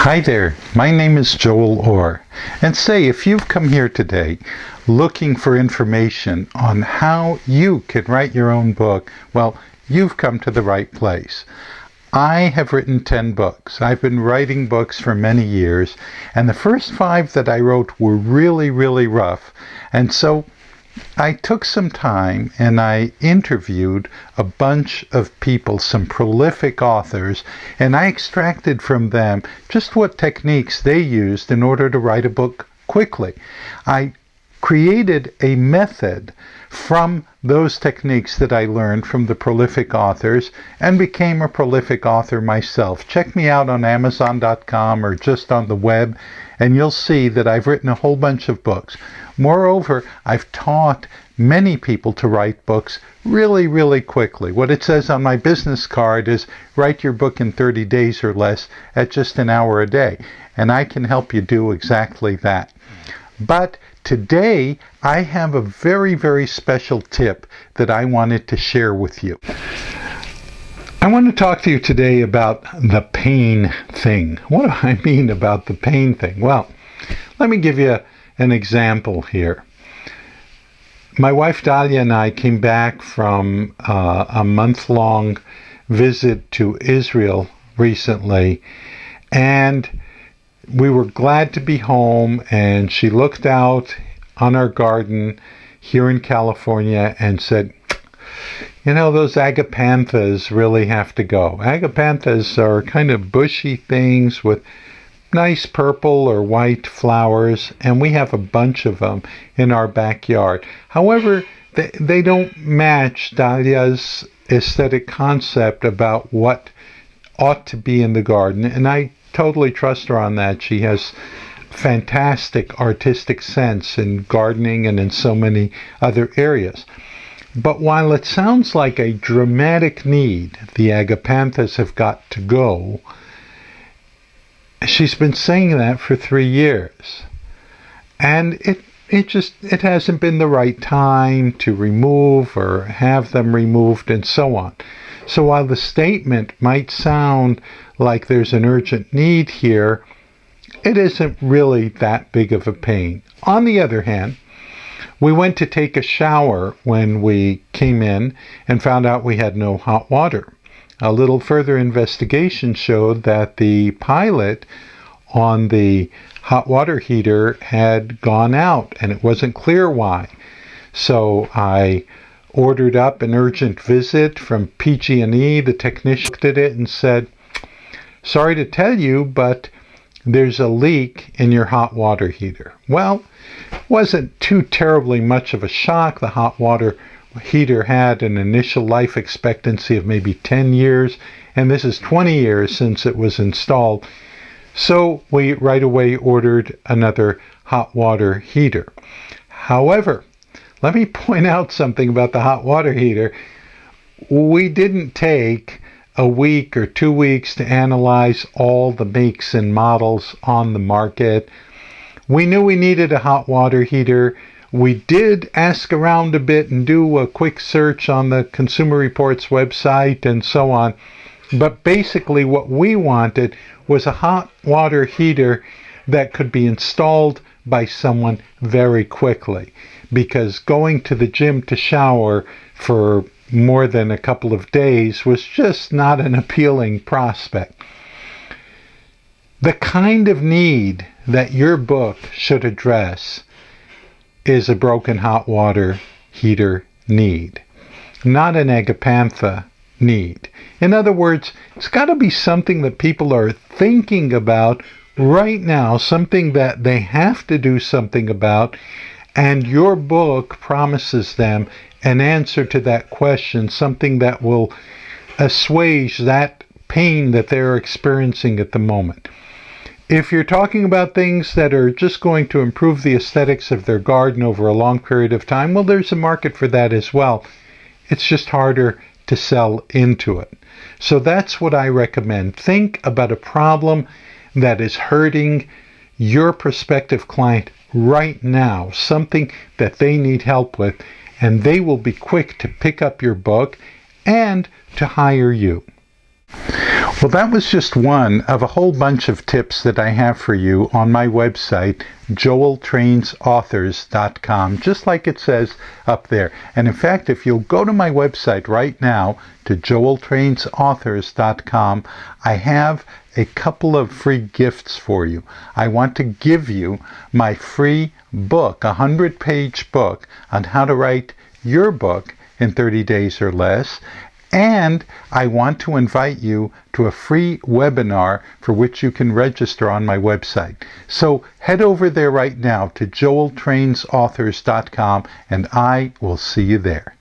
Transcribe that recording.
Hi there, my name is Joel Orr, and say if you've come here today looking for information on how you can write your own book, well, you've come to the right place. I have written 10 books. I've been writing books for many years, and the first 5 that I wrote were really rough, and so I took some time and I interviewed a bunch of people, some prolific authors, and I extracted from them just what techniques they used in order to write a book quickly. I created a method from those techniques that I learned from the prolific authors and became a prolific author myself. Check me out on Amazon.com or just on the web, and you'll see that I've written a whole bunch of books. Moreover, I've taught many people to write books really quickly. What it says on my business card is write your book in 30 days or less at just an hour a day. And I can help you do exactly that. But today, I have a very special tip that I wanted to share with you. I want to talk to you today about the pain thing. What do I mean about the pain thing? Well, let me give you an example here. My wife Dahlia and I came back from a month-long visit to Israel recently, and we were glad to be home, and she looked out on our garden here in California and said, you know, those agapanthus really have to go. Agapanthus are kind of bushy things with nice purple or white flowers, and we have a bunch of them in our backyard. However, they don't match Dahlia's aesthetic concept about what ought to be in the garden, and I totally trust her on that. She has fantastic artistic sense in gardening and in so many other areas. But while it sounds like a dramatic need, the agapanthus have got to go, she's been saying that for 3 years. And it hasn't been the right time to remove or have them removed and so on. So while the statement might sound like there's an urgent need here, it isn't really that big of a pain. On the other hand, we went to take a shower when we came in and found out we had no hot water. A little further investigation showed that the pilot on the hot water heater had gone out, and it wasn't clear why. So I ordered up an urgent visit from PG&E. The technician looked at it and said, sorry to tell you, but there's a leak in your hot water heater. Well, it wasn't too terribly much of a shock. The hot water heater had an initial life expectancy of maybe 10 years, and this is 20 years since it was installed. So we right away ordered another hot water heater. However, let me point out something about the hot water heater. We didn't take a week or 2 weeks to analyze all the makes and models on the market. We knew we needed a hot water heater. We did ask around a bit and do a quick search on the Consumer Reports website and so on. But basically what we wanted was a hot water heater that could be installed by someone very quickly. Because going to the gym to shower for more than a couple of days was just not an appealing prospect. The kind of need that your book should address is a broken hot water heater need, not an agapantha need. In other words, it's got to be something that people are thinking about right now, something that they have to do something about, and your book promises them an answer to that question, something that will assuage that pain that they're experiencing at the moment. If you're talking about things that are just going to improve the aesthetics of their garden over a long period of time, well, there's a market for that as well. It's just harder to sell into it. So that's what I recommend. Think about a problem that is hurting your prospective client right now, something that they need help with, and they will be quick to pick up your book and to hire you. Well, that was just one of a whole bunch of tips that I have for you on my website, joeltrainsauthors.com, just like it says up there. And in fact, if you'll go to my website right now, to joeltrainsauthors.com, I have a couple of free gifts for you. I want to give you my free book, a 100-page book on how to write your book in 30 days or less. And I want to invite you to a free webinar for which you can register on my website. So head over there right now to joeltrainsauthors.com and I will see you there.